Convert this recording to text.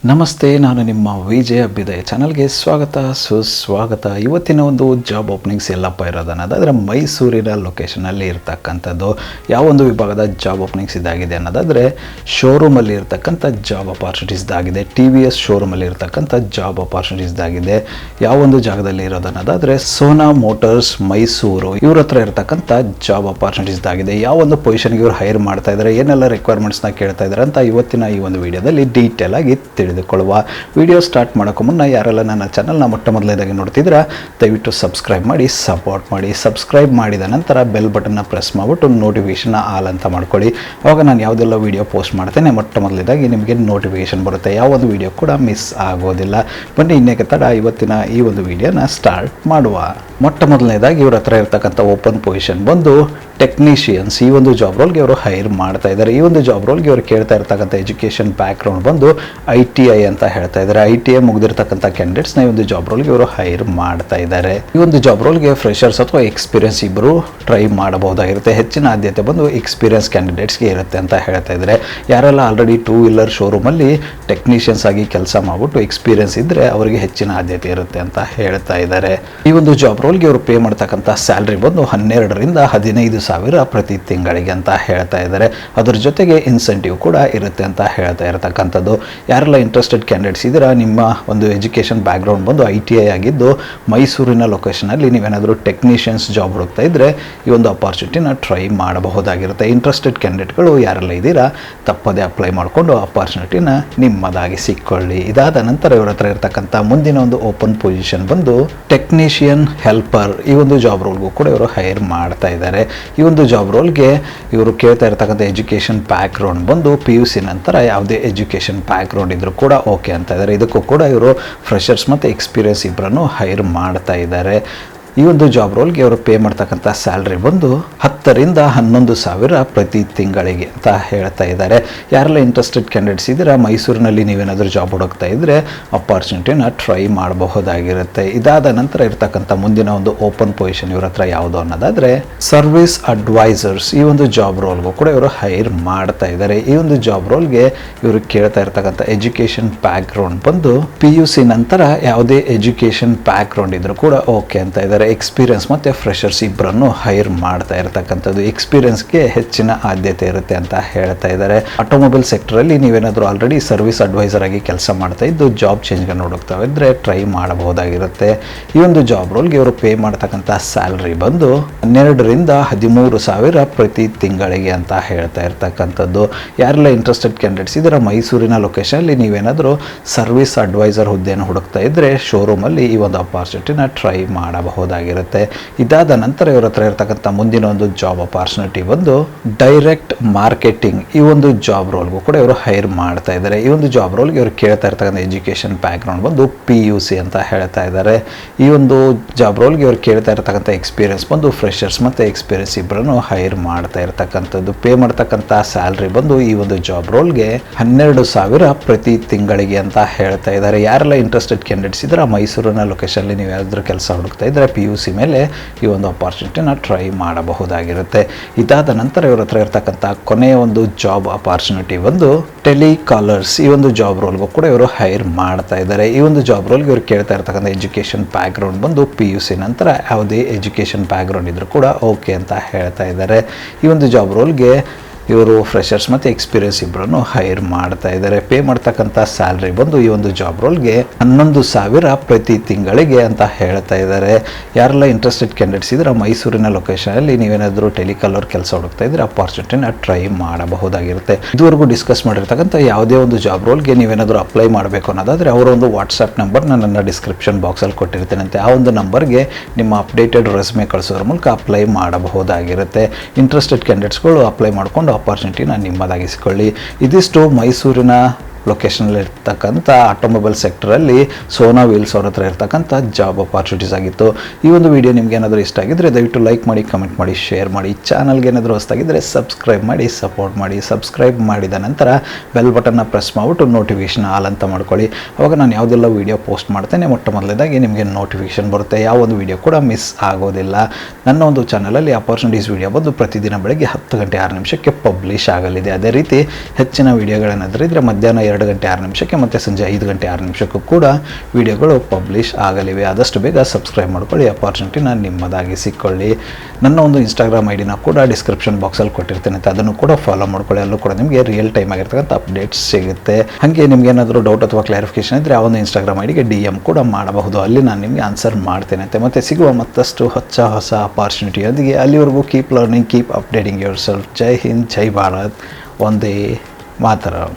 ನಮಸ್ತೆ, ನಾನು ನಿಮ್ಮ ವಿಜಯ ಅಭ್ಯುದಯ ಚಾನಲ್ಗೆ ಸ್ವಾಗತ ಸುಸ್ವಾಗತ. ಇವತ್ತಿನ ಒಂದು ಜಾಬ್ ಓಪನಿಂಗ್ಸ್ ಎಲ್ಲಪ್ಪ ಇರೋದನ್ನೋದಾದರೆ ಮೈಸೂರಿನ ಲೊಕೇಶನಲ್ಲಿ ಇರ್ತಕ್ಕಂಥದ್ದು. ಯಾವೊಂದು ವಿಭಾಗದ ಜಾಬ್ ಓಪನಿಂಗ್ಸ್ ಇದಾಗಿದೆ ಅನ್ನೋದಾದರೆ ಶೋರೂಮಲ್ಲಿ ಇರ್ತಕ್ಕಂಥ ಜಾಬ್ ಅಪಾರ್ಚುನಿಟೀಸ್ದಾಗಿದೆ. TVS ಶೋರೂಮಲ್ಲಿ ಇರ್ತಕ್ಕಂಥ ಜಾಬ್ ಅಪಾರ್ಚುನಿಟೀಸ್ದಾಗಿದೆ. ಯಾವೊಂದು ಜಾಗದಲ್ಲಿ ಇರೋದನ್ನೋದಾದರೆ ಸೋನಾ ಮೋಟರ್ಸ್ ಮೈಸೂರು ಇವ್ರ ಹತ್ರ ಇರ್ತಕ್ಕಂಥ ಜಾಬ್ ಅಪಾರ್ಚುನಿಟೀಸ್ದಾಗಿದೆ. ಯಾವೊಂದು ಪೊಸಿಷನ್ಗೆ ಇವರು ಹೈರ್ ಮಾಡ್ತಾ ಇದ್ದಾರೆ, ಏನೆಲ್ಲ ರಿಕ್ವೈರ್ಮೆಂಟ್ಸ್ನ ಕೇಳ್ತಾ ಇದ್ದಾರೆ ಅಂತ ಇವತ್ತಿನ ಈ ಒಂದು ವಿಡಿಯೋದಲ್ಲಿ ಡೀಟೇಲ್ ಆಗಿ ತಿಳಿದುಕೊಳ್ಳುವ. ವಿಡಿಯೋ ಸ್ಟಾರ್ಟ್ ಮಾಡೋಕ್ಕೂ ಮುನ್ನ ಯಾರೆಲ್ಲ ನನ್ನ ಚಾನಲ್ನ ಮೊಟ್ಟ ಮೊದಲನೇದಾಗಿ ನೋಡ್ತಿದ್ರೆ ದಯವಿಟ್ಟು ಸಬ್ಸ್ಕ್ರೈಬ್ ಮಾಡಿ, ಸಪೋರ್ಟ್ ಮಾಡಿ. ಸಬ್ಸ್ಕ್ರೈಬ್ ಮಾಡಿದ ನಂತರ ಬೆಲ್ ಬಟನ್ನ ಪ್ರೆಸ್ ಮಾಡಿಬಿಟ್ಟು ನೋಟಿಫಿಕೇಷನ್ ಆಲ್ ಅಂತ ಮಾಡ್ಕೊಳ್ಳಿ. ಆವಾಗ ನಾನು ಯಾವುದೆಲ್ಲ ವಿಡಿಯೋ ಪೋಸ್ಟ್ ಮಾಡ್ತೇನೆ ಮೊಟ್ಟ ಮೊದಲನೇದಾಗಿ ನಿಮಗೆ ನೋಟಿಫಿಕೇಷನ್ ಬರುತ್ತೆ, ಯಾವೊಂದು ವಿಡಿಯೋ ಕೂಡ ಮಿಸ್ ಆಗೋದಿಲ್ಲ. ಬನ್ನಿ ಇನ್ನೇಕೆ ತಡ, ಇವತ್ತಿನ ಈ ಒಂದು ವಿಡಿಯೋನ ಸ್ಟಾರ್ಟ್ ಮಾಡುವ. ಮೊಟ್ಟ ಮೊದಲನೇದಾಗಿ ಇವ್ರ ಹತ್ರ ಇರ್ತಕ್ಕಂಥ ಓಪನ್ ಪೊಸಿಷನ್ ಬಂದು ಟೆಕ್ನಿಷಿಯನ್ಸ್. ಈ ಒಂದು ಜಾಬ್ ರೋಲ್ಗೆ ಅವರು ಹೈರ್ ಮಾಡ್ತಾ ಇದ್ದಾರೆ. ಈ ಒಂದು ಜಾಬ್ ರೋಲ್ಗೆ ಅವರು ಕೇಳ್ತಾ ಇರ್ತಕ್ಕಂಥ ಎಜುಕೇಷನ್ ಬ್ಯಾಕ್ಗ್ರೌಂಡ್ ಬಂದು ITI ಅಂತ ಹೇಳ್ತಾ ಇದ್ದಾರೆ. ITI ಮುಗಿದಿರ್ತಕ್ಕಂಥ ಕ್ಯಾಂಡಿಡೇಟ್ಸ್ನ ಈ ಒಂದು ಜಾಬ್ ರೋಲ್ಗೆ ಇವರು ಹೈರ್ ಮಾಡ್ತಾ ಇದ್ದಾರೆ. ಈ ಒಂದು ಜಾಬ್ ರೋಲ್ಗೆ ಫ್ರೆಷರ್ಸ್ ಅಥವಾ ಎಕ್ಸ್ಪೀರಿಯನ್ಸ್ ಇಬ್ಬರು ಟ್ರೈ ಮಾಡಬಹುದಾಗಿರುತ್ತೆ. ಹೆಚ್ಚಿನ ಆದ್ಯತೆ ಬಂದು ಎಕ್ಸ್ಪೀರಿಯನ್ಸ್ ಕ್ಯಾಂಡಿಡೇಟ್ಸ್ಗೆ ಇರುತ್ತೆ ಅಂತ ಹೇಳ್ತಾ ಇದ್ದಾರೆ. ಯಾರೆಲ್ಲ ಆಲ್ರೆಡಿ 2 ವೀಲರ್ ಶೋರೂಮಲ್ಲಿ ಟೆಕ್ನಿಷಿಯನ್ಸ್ ಆಗಿ ಕೆಲಸ ಮಾಡಿಬಿಟ್ಟು ಎಕ್ಸ್ಪೀರಿಯನ್ಸ್ ಇದ್ದರೆ ಅವರಿಗೆ ಹೆಚ್ಚಿನ ಆದ್ಯತೆ ಇರುತ್ತೆ ಅಂತ ಹೇಳ್ತಾ ಇದ್ದಾರೆ. ಈ ಒಂದು ಜಾಬ್ ರೋಲ್ಗೆ ಅವರು ಪೇ ಮಾಡ್ತಕ್ಕಂಥ ಸ್ಯಾಲ್ರಿ ಬಂದು 12,000 ರಿಂದ 15,000 ಪ್ರತಿ ತಿಂಗಳಿಗೆ ಅಂತ ಹೇಳ್ತಾ ಇದ್ದಾರೆ. ಅದರ ಜೊತೆಗೆ ಇನ್ಸೆಂಟಿವ್ ಕೂಡ ಇರುತ್ತೆ ಅಂತ ಹೇಳ್ತಾ ಇರತಕ್ಕಂಥದ್ದು. ಯಾರೆಲ್ಲ ಇಂಟ್ರೆಸ್ಟೆಡ್ ಕ್ಯಾಂಡಿಡೇಟ್ಸ್ ಇದ್ದೀರಾ, ನಿಮ್ಮ ಒಂದು ಎಜುಕೇಷನ್ ಬ್ಯಾಕ್ಗ್ರೌಂಡ್ ಬಂದು ITI ಆಗಿದ್ದು ಮೈಸೂರಿನ ಲೊಕೇಶನಲ್ಲಿ ನೀವೇನಾದರೂ ಟೆಕ್ನಿಷಿಯನ್ಸ್ ಜಾಬ್ ಹುಡುಕ್ತಾ ಇದ್ದರೆ ಈ ಒಂದು ಅಪಾರ್ಚುನಿಟಿನ ಟ್ರೈ ಮಾಡಬಹುದಾಗಿರುತ್ತೆ. ಇಂಟ್ರೆಸ್ಟೆಡ್ ಕ್ಯಾಂಡಿಡೇಟ್ಗಳು ಯಾರೆಲ್ಲ ಇದ್ದೀರಾ ತಪ್ಪದೇ ಅಪ್ಲೈ ಮಾಡಿಕೊಂಡು ಅಪಾರ್ಚುನಿಟಿನ ನಿಮ್ಮದಾಗಿ ಸಿಕ್ಕೊಳ್ಳಿ. ಇದಾದ ನಂತರ ಇವರ ಹತ್ರ ಇರತಕ್ಕಂಥ ಮುಂದಿನ ಒಂದು ಓಪನ್ ಪೊಸಿಷನ್ ಬಂದು ಟೆಕ್ನಿಷಿಯನ್ ಹೆಲ್ಪರ್. ಈ ಒಂದು ಜಾಬ್ ರೋಲ್ಗೂ ಕೂಡ ಇವರು ಹೈರ್ ಮಾಡ್ತಾ ಇದ್ದಾರೆ. ಈ ಒಂದು ಜಾಬ್ ರೋಲ್ಗೆ ಇವರು ಕೇಳ್ತಾ ಇರ್ತಕ್ಕಂಥ ಎಜುಕೇಷನ್ ಬ್ಯಾಕ್ಗ್ರೌಂಡ್ ಬಂದು PUC ನಂತರ ಯಾವುದೇ ಎಜುಕೇಷನ್ ಬ್ಯಾಕ್ಗ್ರೌಂಡ್ ಇದ್ರೂ ಕೂಡ ಓಕೆ ಅಂತ ಇದ್ದಾರೆ. ಇದಕ್ಕೂ ಕೂಡ ಇವರು ಫ್ರೆಷರ್ಸ್ ಮತ್ತು ಎಕ್ಸ್ಪೀರಿಯನ್ಸ್ ಇಬ್ಬರನ್ನು ಹೈರ್ ಮಾಡ್ತಾ ಇದ್ದಾರೆ. ಈ ಒಂದು ಜಾಬ್ ರೋಲ್ಗೆ ಅವರು ಪೇ ಮಾಡ್ತಕ್ಕಂಥ ಸ್ಯಾಲ್ರಿ ಬಂದು 10,000 ರಿಂದ 11,000 ಪ್ರತಿ ತಿಂಗಳಿಗೆ ಅಂತ ಹೇಳ್ತಾ ಇದ್ದಾರೆ. ಯಾರೆಲ್ಲ ಇಂಟ್ರೆಸ್ಟೆಡ್ ಕ್ಯಾಂಡಿಡೇಟ್ಸ್ ಇದ್ದೀರಾ, ಮೈಸೂರಿನಲ್ಲಿ ನೀವೇನಾದರೂ ಜಾಬ್ ಹುಡುಕ್ತಾ ಇದ್ದರೆ ಅಪಾರ್ಚುನಿಟಿನ ಟ್ರೈ ಮಾಡಬಹುದಾಗಿರುತ್ತೆ. ಇದಾದ ನಂತರ ಇರ್ತಕ್ಕಂಥ ಮುಂದಿನ ಒಂದು ಓಪನ್ ಪೊಸಿಷನ್ ಇವ್ರ ಹತ್ರ ಯಾವುದು ಅನ್ನೋದಾದರೆ ಸರ್ವಿಸ್ ಅಡ್ವೈಸರ್ಸ್. ಈ ಒಂದು ಜಾಬ್ ರೋಲ್ಗೂ ಕೂಡ ಇವರು ಹೈರ್ ಮಾಡ್ತಾ ಇದ್ದಾರೆ. ಈ ಒಂದು ಜಾಬ್ ರೋಲ್ಗೆ ಇವರು ಕೇಳ್ತಾ ಇರ್ತಕ್ಕಂಥ ಎಜುಕೇಷನ್ ಬ್ಯಾಕ್ಗ್ರೌಂಡ್ ಬಂದು PUC ನಂತರ ಯಾವುದೇ ಎಜುಕೇಷನ್ ಬ್ಯಾಕ್ಗ್ರೌಂಡ್ ಇದ್ರೂ ಕೂಡ ಓಕೆ ಅಂತ ಇದ್ದಾರೆ. ಎಕ್ಸ್ಪೀರಿಯನ್ಸ್ ಮತ್ತು ಫ್ರೆಷರ್ಸ್ ಇಬ್ಬರನ್ನು ಹೈರ್ ಮಾಡ್ತಾ ಇರತಕ್ಕಂಥದ್ದು. ಎಕ್ಸ್ಪೀರಿಯನ್ಸ್ಗೆ ಹೆಚ್ಚಿನ ಆದ್ಯತೆ ಇರುತ್ತೆ ಅಂತ ಹೇಳ್ತಾ ಇದ್ದಾರೆ. ಆಟೋಮೊಬೈಲ್ ಸೆಕ್ಟರಲ್ಲಿ ನೀವೇನಾದರೂ ಆಲ್ರೆಡಿ ಸರ್ವಿಸ್ ಅಡ್ವೈಸರ್ ಆಗಿ ಕೆಲಸ ಮಾಡ್ತಾ ಇದ್ದು ಜಾಬ್ ಚೇಂಜ್ಗೆ ನೋಡುತ್ತಾ ಇದ್ದರೆ ಟ್ರೈ ಮಾಡಬಹುದಾಗಿರುತ್ತೆ. ಈ ಒಂದು ಜಾಬ್ ರೋಲ್ಗೆ ಇವರು ಪೇ ಮಾಡ್ತಕ್ಕಂಥ ಸ್ಯಾಲ್ರಿ ಬಂದು 12,000 ರಿಂದ 13,000 ಪ್ರತಿ ತಿಂಗಳಿಗೆ ಅಂತ ಹೇಳ್ತಾ ಇರ್ತಕ್ಕಂಥದ್ದು. ಯಾರೆಲ್ಲ ಇಂಟ್ರೆಸ್ಟೆಡ್ ಕ್ಯಾಂಡಿಡೇಟ್ಸ್ ಇದರ ಮೈಸೂರಿನ ಲೊಕೇಶನಲ್ಲಿ ನೀವೇನಾದರೂ ಸರ್ವಿಸ್ ಅಡ್ವೈಸರ್ ಹುದ್ದೆಯನ್ನು ಹುಡುಕ್ತಾ ಇದ್ದರೆ ಶೋರೂಮಲ್ಲಿ ಈ ಒಂದು ಅಪಾರ್ಚುನಿಟಿನ ಟ್ರೈ ಮಾಡಬಹುದಾಗಿರುತ್ತೆ. ಇದಾದ ನಂತರ ಇವರ ಹತ್ರ ಇರತಕ್ಕಂಥ ಮುಂದಿನ ಒಂದು ಜಾಬ್ ಅಪಾರ್ಚುನಿಟಿ ಬಂದು ಡೈರೆಕ್ಟ್ ಮಾರ್ಕೆಟಿಂಗ್. ಈ ಒಂದು ಜಾಬ್ ರೋಲ್ಗೂ ಕೂಡ ಇವರು ಹೈರ್ ಮಾಡ್ತಾ ಇದ್ದಾರೆ. ಈ ಒಂದು ಜಾಬ್ ರೋಲ್ಗೆ ಇವರು ಕೇಳ್ತಾ ಇರ್ತಕ್ಕಂಥ ಎಜುಕೇಷನ್ ಬ್ಯಾಕ್ಗ್ರೌಂಡ್ ಬಂದು PUC ಅಂತ ಹೇಳ್ತಾ ಇದ್ದಾರೆ. ಈ ಒಂದು ಜಾಬ್ ರೋಲ್ಗೆ ಇವರು ಕೇಳ್ತಾ ಇರ್ತಕ್ಕಂಥ ಎಕ್ಸ್ಪೀರಿಯನ್ಸ್ ಬಂದು ಫ್ರೆಷರ್ಸ್ ಮತ್ತು ಎಕ್ಸ್ಪೀರಿಯನ್ಸ್ ಇಬ್ಬರನ್ನು ಹೈರ್ ಮಾಡ್ತಾ ಇರ್ತಕ್ಕಂಥದ್ದು. ಪೇ ಮಾಡ್ತಕ್ಕಂಥ ಸ್ಯಾಲ್ರಿ ಬಂದು ಈ ಒಂದು ಜಾಬ್ ರೋಲ್ಗೆ 12,000 ಪ್ರತಿ ತಿಂಗಳಿಗೆ ಅಂತ ಹೇಳ್ತಾ ಇದ್ದಾರೆ. ಯಾರೆಲ್ಲ ಇಂಟ್ರೆಸ್ಟೆಡ್ ಕ್ಯಾಂಡಿಡೇಟ್ಸ್ ಇದ್ರೆ ಮೈಸೂರಿನ ಲೊಕೇಶನಲ್ಲಿ ನೀವು ಯಾವ್ದಾದ್ರು ಕೆಲಸ ಹುಡುಕ್ತಾ ಇದ್ದರೆ PUC ಮೇಲೆ ಈ ಒಂದು ಅಪಾರ್ಚುನಿಟಿನ ಟ್ರೈ ಮಾಡಬಹುದಾಗಿರುತ್ತೆ. ಇದಾದ ನಂತರ ಇವರ ಹತ್ರ ಇರ್ತಕ್ಕಂಥ ಕೊನೆಯ ಒಂದು ಜಾಬ್ ಅಪಾರ್ಚುನಿಟಿ ಬಂದು ಟೆಲಿಕಾಲರ್ಸ್. ಈ ಒಂದು ಜಾಬ್ ರೋಲ್ಗೂ ಕೂಡ ಇವರು ಹೈರ್ ಮಾಡ್ತಾ ಇದ್ದಾರೆ. ಈ ಒಂದು ಜಾಬ್ ರೋಲ್ಗೆ ಇವರು ಕೇಳ್ತಾ ಇರ್ತಕ್ಕಂಥ ಎಜುಕೇಷನ್ ಬ್ಯಾಕ್ಗ್ರೌಂಡ್ ಬಂದು PUC ನಂತರ ಯಾವುದೇ ಎಜುಕೇಷನ್ ಬ್ಯಾಕ್ಗ್ರೌಂಡ್ ಇದ್ರೂ ಕೂಡ ಓಕೆ ಅಂತ ಹೇಳ್ತಾ ಇದ್ದಾರೆ. ಈ ಒಂದು ಜಾಬ್ ರೋಲ್ಗೆ ಇವರು ಫ್ರೆಷರ್ಸ್ ಮತ್ತು ಎಕ್ಸ್ಪೀರಿಯನ್ಸ್ ಇಬ್ಬರನ್ನು ಹೈರ್ ಮಾಡ್ತಾ ಇದ್ದಾರೆ. ಪೇ ಮಾಡ್ತಕ್ಕಂಥ ಸ್ಯಾಲ್ರಿ ಬಂದು ಈ ಒಂದು ಜಾಬ್ ರೋಲ್ಗೆ 11,000 ಪ್ರತಿ ತಿಂಗಳಿಗೆ ಅಂತ ಹೇಳ್ತಾ ಇದ್ದಾರೆ. ಯಾರೆಲ್ಲ ಇಂಟ್ರೆಸ್ಟೆಡ್ ಕ್ಯಾಂಡಿಡೇಟ್ಸ್ ಇದ್ರೆ ಮೈಸೂರಿನ ಲೊಕೇಶನಲ್ಲಿ ನೀವೇನಾದರೂ ಟೆಲಿಕಾಲರ್ ಕೆಲಸ ಹುಡುಕ್ತಾ ಇದ್ರೆ ಅಪಾರ್ಚುನಿಟಿನ ಟ್ರೈ ಮಾಡಬಹುದಾಗಿರುತ್ತೆ. ಇದುವರೆಗೂ ಡಿಸ್ಕಸ್ ಮಾಡಿರ್ತಕ್ಕಂಥ ಯಾವುದೇ ಒಂದು ಜಾಬ್ ರೋಲ್ಗೆ ನೀವೇನಾದರೂ ಅಪ್ಲೈ ಮಾಡಬೇಕು ಅನ್ನೋದಾದರೆ ಅವರ ಒಂದು ವಾಟ್ಸಪ್ ನಂಬರ್ ನನ್ನ ಡಿಸ್ಕ್ರಿಪ್ಷನ್ ಬಾಕ್ಸಲ್ಲಿ ಕೊಟ್ಟಿರ್ತೇನೆ. ಆ ಒಂದು ನಂಬರ್ಗೆ ನಿಮ್ಮ ಅಪ್ಡೇಟೆಡ್ ರೆಸ್ಯೂಮೆ ಕಳಿಸೋದ್ರ ಮೂಲಕ ಅಪ್ಲೈ ಮಾಡಬಹುದಾಗಿರುತ್ತೆ. ಇಂಟ್ರೆಸ್ಟೆಡ್ ಕ್ಯಾಂಡಿಡೇಟ್ಸ್ಗಳು ಅಪ್ಲೈ ಮಾಡಿಕೊಂಡು ಅಪಾರ್ಚುನಿಟಿನ ನಿಮ್ಮದಾಗಿಸಿಕೊಳ್ಳಿ. ಇದಿಷ್ಟು ಮೈಸೂರಿನ ಲೊಕೇಶನಲ್ಲಿ ಇರ್ತಕ್ಕಂಥ ಆಟೋಮೊಬೈಲ್ ಸೆಕ್ಟರಲ್ಲಿ ಸೋನಾ ವೀಲ್ಸ್ ಅವ್ರ ಹತ್ರ ಇರ್ತಕ್ಕಂಥ ಜಾಬ್ ಅಪಾರ್ಚುನಿಟೀಸ್ ಆಗಿತ್ತು. ಈ ಒಂದು ವಿಡಿಯೋ ನಿಮ್ಗೆ ಏನಾದರೂ ಇಷ್ಟ ಆಗಿದ್ದರೆ ದಯವಿಟ್ಟು ಲೈಕ್ ಮಾಡಿ, ಕಮೆಂಟ್ ಮಾಡಿ, ಶೇರ್ ಮಾಡಿ. ಚಾನಲ್ಗೆ ಏನಾದರೂ ಹೊಸದಾಗಿದ್ದರೆ ಸಬ್ಸ್ಕ್ರೈಬ್ ಮಾಡಿ, ಸಪೋರ್ಟ್ ಮಾಡಿ. ಸಬ್ಸ್ಕ್ರೈಬ್ ಮಾಡಿದ ನಂತರ ಬೆಲ್ ಬಟನ್ನ ಪ್ರೆಸ್ ಮಾಡಿಬಿಟ್ಟು ನೋಟಿಫಿಕೇಷನ್ ಆಲ್ ಅಂತ ಮಾಡ್ಕೊಳ್ಳಿ. ಅವಾಗ ನಾನು ಯಾವುದೆಲ್ಲ ವಿಡಿಯೋ ಪೋಸ್ಟ್ ಮಾಡ್ತೇನೆ ಮೊಟ್ಟ ಮೊದಲನೇದಾಗಿ ನಿಮಗೆ ನೋಟಿಫಿಕೇಷನ್ ಬರುತ್ತೆ. ಯಾವ ಒಂದು ವಿಡಿಯೋ ಕೂಡ ಮಿಸ್ ಆಗೋದಿಲ್ಲ. ನನ್ನ ಒಂದು ಚಾನಲಲ್ಲಿ ಅಪಾರ್ಚುನಿಟೀಸ್ ವಿಡಿಯೋ ಬಂದು ಪ್ರತಿದಿನ ಬೆಳಗ್ಗೆ 10 ಗಂಟೆ 6 ನಿಮಿಷಕ್ಕೆ ಪಬ್ಲಿಷ್ ಆಗಲಿದೆ. ಅದೇ ರೀತಿ ಹೆಚ್ಚಿನ ವಿಡಿಯೋಗಳೇನಾದರೂ ಇದ್ದರೆ ಮಧ್ಯಾಹ್ನ 2 ಗಂಟೆ 6 ನಿಮಿಷಕ್ಕೆ ಮತ್ತು ಸಂಜೆ 5 ಗಂಟೆ 6 ನಿಮಿಷಕ್ಕೂ ಕೂಡ ವಿಡಿಯೋಗಳು ಪಬ್ಲಿಷ್ ಆಗಲಿವೆ. ಆದಷ್ಟು ಬೇಗ ಸಬ್ಸ್ಕ್ರೈಬ್ ಮಾಡ್ಕೊಳ್ಳಿ, ಅಪಾರ್ಚುನಿಟಿನ ನಿಮ್ಮದಾಗಿಸಿಕೊಳ್ಳಿ. ನನ್ನ ಒಂದು ಇನ್ಸ್ಟಾಗ್ರಾಮ್ ಐಡಿನ ಕೂಡ ಡಿಸ್ಕ್ರಿಪ್ಷನ್ ಬಾಕ್ಸಲ್ಲಿ ಕೊಟ್ಟಿರ್ತೇನೆ ಅಂತ ಅದನ್ನು ಕೂಡ ಫಾಲೋ ಮಾಡ್ಕೊಳ್ಳಿ. ಅಲ್ಲೂ ಕೂಡ ನಿಮಗೆ ರಿಯಲ್ ಟೈಮ್ ಆಗಿರ್ತಕ್ಕಂಥ ಅಪ್ಡೇಟ್ಸ್ ಸಿಗುತ್ತೆ. ಹಾಗೆ ನಿಮ್ಗೆ ಏನಾದರೂ ಡೌಟ್ ಅಥವಾ ಕ್ಲಾರಿಫಿಕೇಷನ್ ಇದ್ದರೆ ಆ ಒಂದು ಇನ್ಸ್ಟಾಗ್ರಾಮ್ ಐಡಿಗೆ DM ಕೂಡ ಮಾಡಬಹುದು, ಅಲ್ಲಿ ನಾನು ನಿಮಗೆ ಆನ್ಸರ್ ಮಾಡ್ತೇನೆ ಅಂತ. ಮತ್ತು ಸಿಗುವ ಮತ್ತಷ್ಟು ಹೊಸ ಅಪಾರ್ಚುನಿಟಿಯೊಂದಿಗೆ. ಅಲ್ಲಿವರೆಗೂ keep learning, keep updating yourself. ಜೈ ಹಿಂದ್, ಜೈ ಭಾರತ್, ವಂದೇ ಮಾತರಂ.